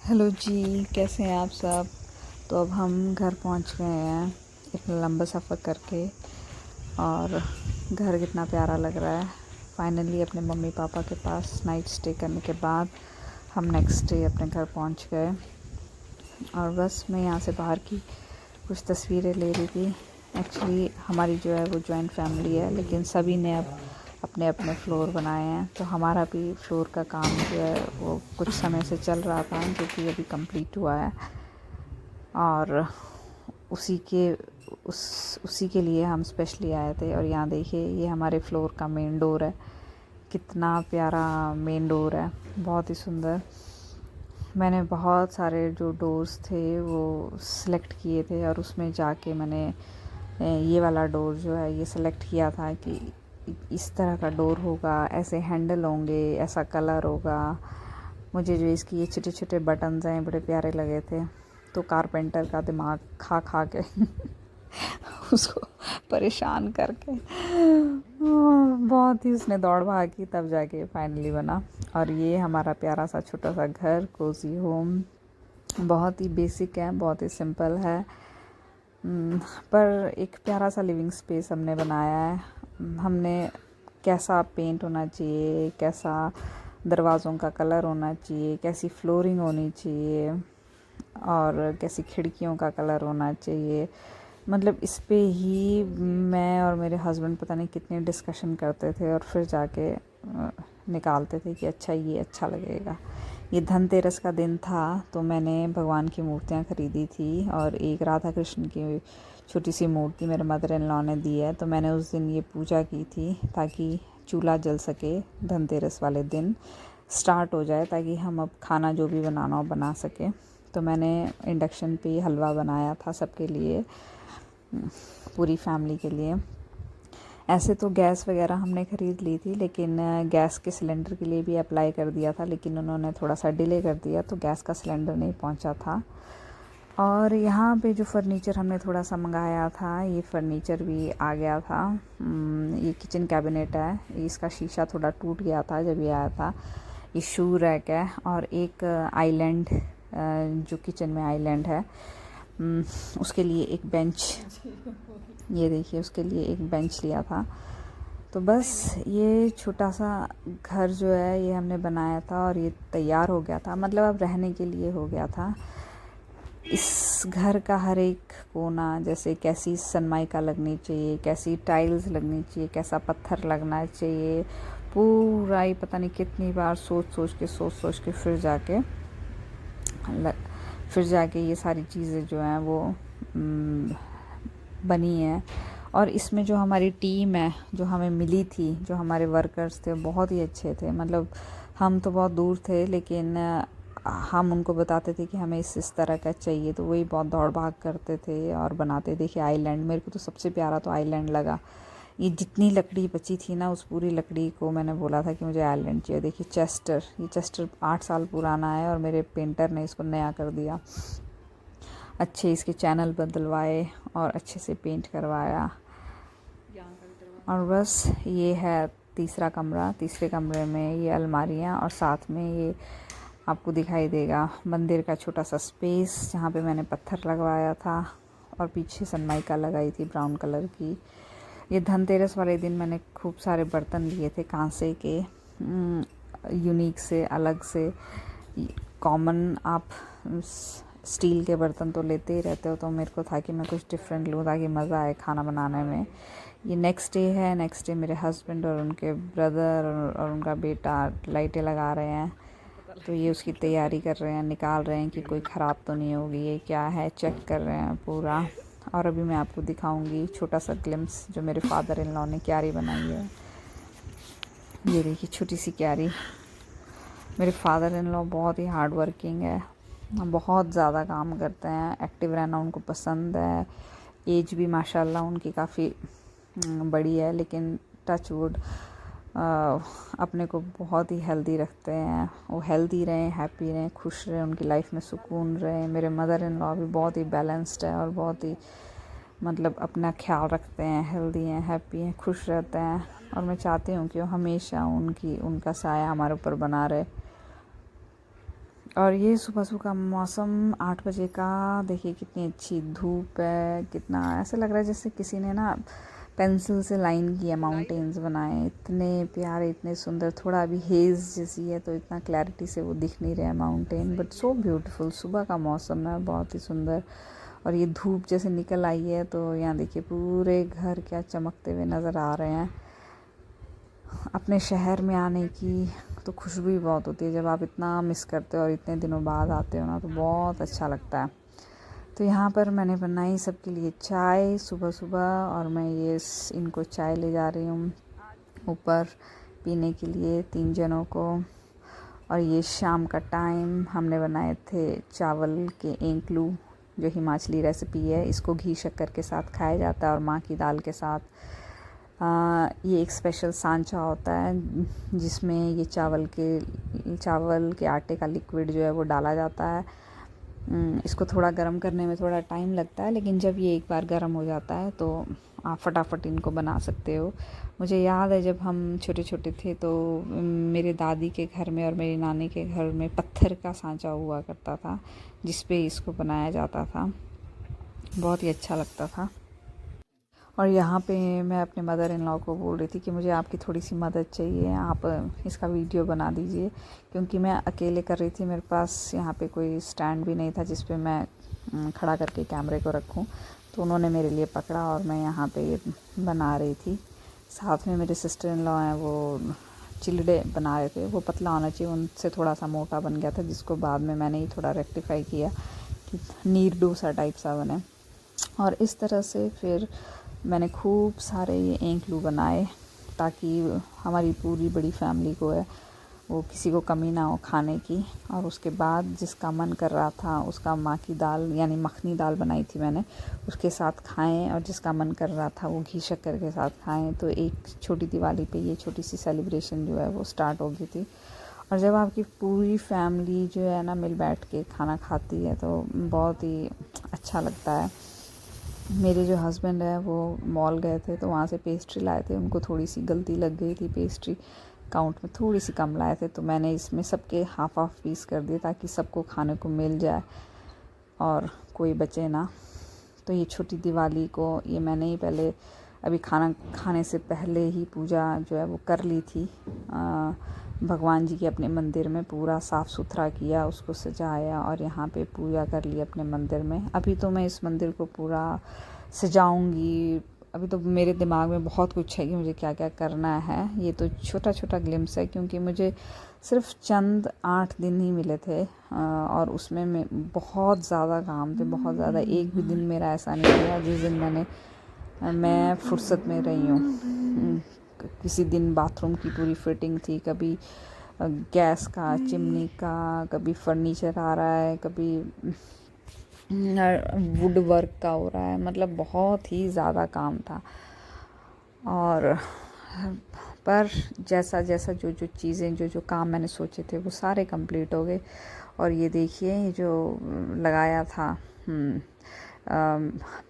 Hello जी, कैसे हैं आप सब। तो अब हम घर पहुंच गए हैं इतना लंबा सफ़र करके। और घर कितना प्यारा लग रहा है। फाइनली अपने मम्मी पापा के पास नाइट स्टे करने के बाद हम नेक्स्ट डे अपने घर पहुंच गए। और बस मैं यहाँ से बाहर की कुछ तस्वीरें ले रही थी। एक्चुअली हमारी जो है वो जॉइंट फैमिली है, लेकिन सभी ने अब अपने अपने फ्लोर बनाए हैं। तो हमारा भी फ्लोर का काम जो है वो कुछ समय से चल रहा था, जो कि अभी कंप्लीट हुआ है। और उसी के उसी के लिए हम स्पेशली आए थे। और यहाँ देखिए, ये हमारे फ्लोर का मेन डोर है। कितना प्यारा मेन डोर है, बहुत ही सुंदर। मैंने बहुत सारे जो डोर्स थे वो सिलेक्ट किए थे, और उसमें जाके मैंने ये वाला डोर जो है ये सिलेक्ट किया था कि इस तरह का डोर होगा, ऐसे हैंडल होंगे, ऐसा कलर होगा। मुझे जो इसकी ये छोटे छोटे बटन्स हैं बड़े प्यारे लगे थे। तो कारपेंटर का दिमाग खा खा के उसको परेशान करके बहुत ही उसने दौड़ भाग की, तब जाके फाइनली बना। और ये हमारा प्यारा सा छोटा सा घर, कोजी होम। बहुत ही बेसिक है, बहुत ही सिंपल है, पर एक प्यारा सा लिविंग स्पेस हमने बनाया है। हमने कैसा पेंट होना चाहिए, कैसा दरवाज़ों का कलर होना चाहिए, कैसी फ्लोरिंग होनी चाहिए, और कैसी खिड़कियों का कलर होना चाहिए, मतलब इस पे ही मैं और मेरे हस्बैंड पता नहीं कितने डिस्कशन करते थे, और फिर जाके निकालते थे कि अच्छा ये अच्छा लगेगा। ये धनतेरस का दिन था, तो मैंने भगवान की मूर्तियाँ ख़रीदी थी, और एक राधा कृष्ण की छोटी सी मूर्ति मेरे मदर इन लॉ ने दी है। तो मैंने उस दिन ये पूजा की थी ताकि चूल्हा जल सके, धनतेरस वाले दिन स्टार्ट हो जाए, ताकि हम अब खाना जो भी बनाना हो बना सके। तो मैंने इंडक्शन पे हलवा बनाया था सबके लिए, पूरी फैमिली के लिए। ऐसे तो गैस वगैरह हमने ख़रीद ली थी, लेकिन गैस के सिलेंडर के लिए भी अप्लाई कर दिया था, लेकिन उन्होंने थोड़ा सा डिले कर दिया, तो गैस का सिलेंडर नहीं पहुंचा था। और यहाँ पे जो फर्नीचर हमने थोड़ा सा मंगाया था, ये फर्नीचर भी आ गया था। ये किचन कैबिनेट है, इसका शीशा थोड़ा टूट गया था जब ये आया था। ये शू रैक है, और एक आइलैंड, जो किचन में आइलैंड है, उसके लिए एक बेंच, ये देखिए उसके लिए एक बेंच लिया था। तो बस ये छोटा सा घर जो है ये हमने बनाया था, और ये तैयार हो गया था, मतलब अब रहने के लिए हो गया था। इस घर का हर एक कोना, जैसे कैसी सनमाइका लगनी चाहिए, कैसी टाइल्स लगनी चाहिए, कैसा पत्थर लगना चाहिए, पूरा ही पता नहीं कितनी बार सोच सोच के फिर जाके ये सारी चीज़ें जो हैं वो बनी है। और इसमें जो हमारी टीम है जो हमें मिली थी, जो हमारे वर्कर्स थे, बहुत ही अच्छे थे। मतलब हम तो बहुत दूर थे, लेकिन हम उनको बताते थे कि हमें इस तरह का चाहिए, तो वही बहुत दौड़ भाग करते थे और बनाते। देखिए आइलैंड, मेरे को तो सबसे प्यारा तो आइलैंड लगा। ये जितनी लकड़ी बची थी ना, उस पूरी लकड़ी को मैंने बोला था कि मुझे आइलैंड चाहिए। देखिए चेस्टर, ये चेस्टर 8 साल पुराना है, और मेरे पेंटर ने इसको नया कर दिया। अच्छे इसके चैनल बदलवाए और अच्छे से पेंट करवाया। और बस ये है तीसरा कमरा। तीसरे कमरे में ये अलमारियाँ, और साथ में ये आपको दिखाई देगा मंदिर का छोटा सा स्पेस, जहाँ पे मैंने पत्थर लगवाया था, और पीछे सनमाइका लगाई थी ब्राउन कलर की। ये धनतेरस वाले दिन मैंने खूब सारे बर्तन लिए थे कांसे के, यूनिक से, अलग से। कॉमन आप स्टील के बर्तन तो लेते ही रहते हो, तो मेरे को था कि मैं कुछ डिफरेंट लूँ ताकि मज़ा आए खाना बनाने में। ये नेक्स्ट डे है। नेक्स्ट डे मेरे हस्बैंड और उनके ब्रदर और उनका बेटा लाइटें लगा रहे हैं, तो ये उसकी तैयारी कर रहे हैं, निकाल रहे हैं कि कोई ख़राब तो नहीं होगी, ये क्या है चेक कर रहे हैं पूरा। और अभी मैं आपको दिखाऊंगी छोटा सा ग्लिम्स जो मेरे फादर इन लॉ ने क्यारी बनाई है। ये देखिए छोटी सी क्यारी। मेरे फादर इन लॉ बहुत ही हार्ड वर्किंग है, बहुत ज़्यादा काम करते हैं, एक्टिव रहना उनको पसंद है। एज भी माशाल्लाह उनकी काफ़ी बड़ी है, लेकिन टच वुड अपने को बहुत ही हेल्दी रखते हैं। वो हेल्दी रहें, हैप्पी रहें, खुश रहें, उनकी लाइफ में सुकून रहे। मेरे मदर इन लॉ भी बहुत ही बैलेंस्ड है, और बहुत ही मतलब अपना ख्याल रखते हैं, हेल्दी हैं, हैप्पी हैं, खुश रहते हैं। और मैं चाहती हूँ कि वो हमेशा उनका साया हमारे ऊपर बना रहे। और ये सुबह सुबह का मौसम 8 बजे का, देखिए कितनी अच्छी धूप है, कितना ऐसा लग रहा है जैसे किसी ने ना पेंसिल से लाइन किया, माउंटेन्स बनाए, इतने प्यारे, इतने सुंदर। थोड़ा अभी हेज़ जैसी है तो इतना क्लैरिटी से वो दिख नहीं रहा है माउंटेन, बट सो ब्यूटीफुल। सुबह का मौसम है, बहुत ही सुंदर। और ये धूप जैसे निकल आई है तो यहाँ देखिए पूरे घर क्या चमकते हुए नज़र आ रहे हैं। अपने शहर में आने की तो खुशबू ही बहुत होती है, जब आप इतना मिस करते हो और इतने दिनों बाद आते हो ना, तो बहुत अच्छा लगता है। तो यहाँ पर मैंने बनाई सबके लिए चाय सुबह सुबह, और मैं ये इनको चाय ले जा रही हूँ ऊपर पीने के लिए 3 जनों को। और ये शाम का टाइम हमने बनाए थे चावल के एंकलू, जो हिमाचली रेसिपी है। इसको घी शक्कर के साथ खाया जाता है और माँ की दाल के साथ। ये एक स्पेशल सांचा होता है जिसमें ये चावल के आटे का लिक्विड जो है वो डाला जाता है। इसको थोड़ा गर्म करने में थोड़ा टाइम लगता है, लेकिन जब ये एक बार गर्म हो जाता है तो आप फटाफट इनको बना सकते हो। मुझे याद है जब हम छोटे छोटे थे तो मेरे दादी के घर में और मेरी नानी के घर में पत्थर का सांचा हुआ करता था जिस पे इसको बनाया जाता था, बहुत ही अच्छा लगता था। और यहाँ पे मैं अपने मदर इन लॉ को बोल रही थी कि मुझे आपकी थोड़ी सी मदद चाहिए, आप इसका वीडियो बना दीजिए, क्योंकि मैं अकेले कर रही थी, मेरे पास यहाँ पे कोई स्टैंड भी नहीं था जिस पे मैं खड़ा करके कैमरे को रखूँ। तो उन्होंने मेरे लिए पकड़ा और मैं यहाँ पे बना रही थी। साथ में मेरे सिस्टर इन लॉ हैं, वो चिलड़े बना रहे थे। वो पतला होना चाहिए, उनसे थोड़ा सा मोटा बन गया था, जिसको बाद में मैंने ही थोड़ा रेक्टिफाई किया कि नीर डोसा टाइप सा बने। और इस तरह से फिर मैंने खूब सारे ये एंकलू बनाए ताकि हमारी पूरी बड़ी फैमिली को है वो किसी को कमी ना हो खाने की। और उसके बाद जिसका मन कर रहा था उसका माँ की दाल यानी मखनी दाल बनाई थी मैंने, उसके साथ खाएं, और जिसका मन कर रहा था वो घी शक्कर के साथ खाएं। तो एक छोटी दिवाली पे ये छोटी सी सेलिब्रेशन जो है वो स्टार्ट हो गई थी। और जब आपकी पूरी फैमिली जो है ना मिल बैठ के खाना खाती है तो बहुत ही अच्छा लगता है। मेरे जो हस्बैंड है वो मॉल गए थे तो वहाँ से पेस्ट्री लाए थे, उनको थोड़ी सी गलती लग गई थी, पेस्ट्री काउंट में थोड़ी सी कम लाए थे, तो मैंने इसमें सबके हाफ पीस कर दिए ताकि सबको खाने को मिल जाए और कोई बचे ना। तो ये छोटी दिवाली को ये मैंने ही पहले अभी खाना खाने से पहले ही पूजा जो है वो कर ली थी। भगवान जी के अपने मंदिर में पूरा साफ़ सुथरा किया, उसको सजाया और यहाँ पे पूजा कर ली अपने मंदिर में। अभी तो मैं इस मंदिर को पूरा सजाऊंगी। अभी तो मेरे दिमाग में बहुत कुछ है कि मुझे क्या क्या करना है। ये तो छोटा छोटा ग्लिम्स है क्योंकि मुझे सिर्फ चंद 8 दिन ही मिले थे और उसमें मैं बहुत ज़्यादा काम थे, बहुत ज़्यादा। एक भी दिन मेरा ऐसा नहीं गया जिस दिन मैं फुर्सत में रही हूँ। किसी दिन बाथरूम की पूरी फिटिंग थी, कभी गैस का, चिमनी का, कभी फर्नीचर आ रहा है, कभी वुड वर्क का हो रहा है, मतलब बहुत ही ज़्यादा काम था। और पर जैसा जैसा जो जो चीज़ें जो जो काम मैंने सोचे थे वो सारे कंप्लीट हो गए। और ये देखिए जो लगाया था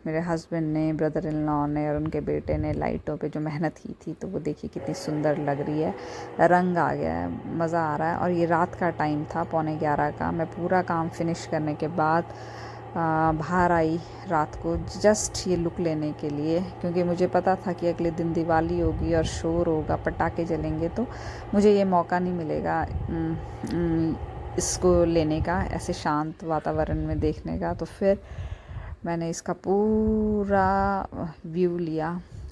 मेरे हस्बैंड ने, ब्रदर इन लॉ ने और उनके बेटे ने लाइटों पे जो मेहनत की थी, तो वो देखिए कितनी सुंदर लग रही है, रंग आ गया है, मज़ा आ रहा है। और ये रात का टाइम था, 11:15 का। मैं पूरा काम फिनिश करने के बाद बाहर आई रात को जस्ट ये लुक लेने के लिए, क्योंकि मुझे पता था कि अगले दिन दिवाली होगी और शोर होगा, पटाखे जलेंगे, तो मुझे ये मौका नहीं मिलेगा इसको लेने का, ऐसे शांत वातावरण में देखने का। तो फिर मैंने इसका पूरा व्यू लिया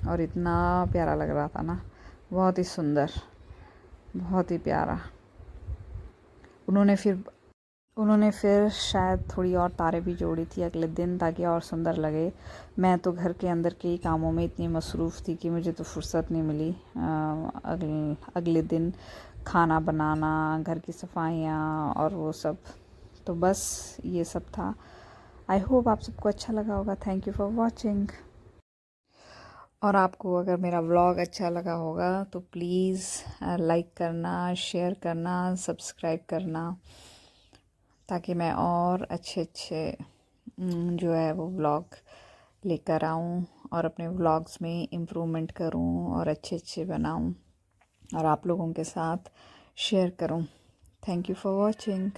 और इतना प्यारा लग रहा था ना, बहुत ही सुंदर, बहुत ही प्यारा। उन्होंने फिर शायद थोड़ी और तारें भी जोड़ी थी अगले दिन ताकि और सुंदर लगे। मैं तो घर के अंदर के ही कामों में इतनी मसरूफ़ थी कि मुझे तो फुर्सत नहीं मिली अगले दिन खाना बनाना, घर की सफाइयाँ और वो सब। तो बस ये सब था। आई होप आप सबको अच्छा लगा होगा। Thank you for watching. और आपको अगर मेरा व्लॉग अच्छा लगा होगा तो प्लीज़ लाइक करना, शेयर करना, सब्सक्राइब करना, ताकि मैं और अच्छे अच्छे जो है वो व्लॉग लेकर आऊँ और अपने व्लॉग्स में इम्प्रूवमेंट करूँ और अच्छे अच्छे बनाऊँ और आप लोगों के साथ शेयर करूँ। Thank you for watching.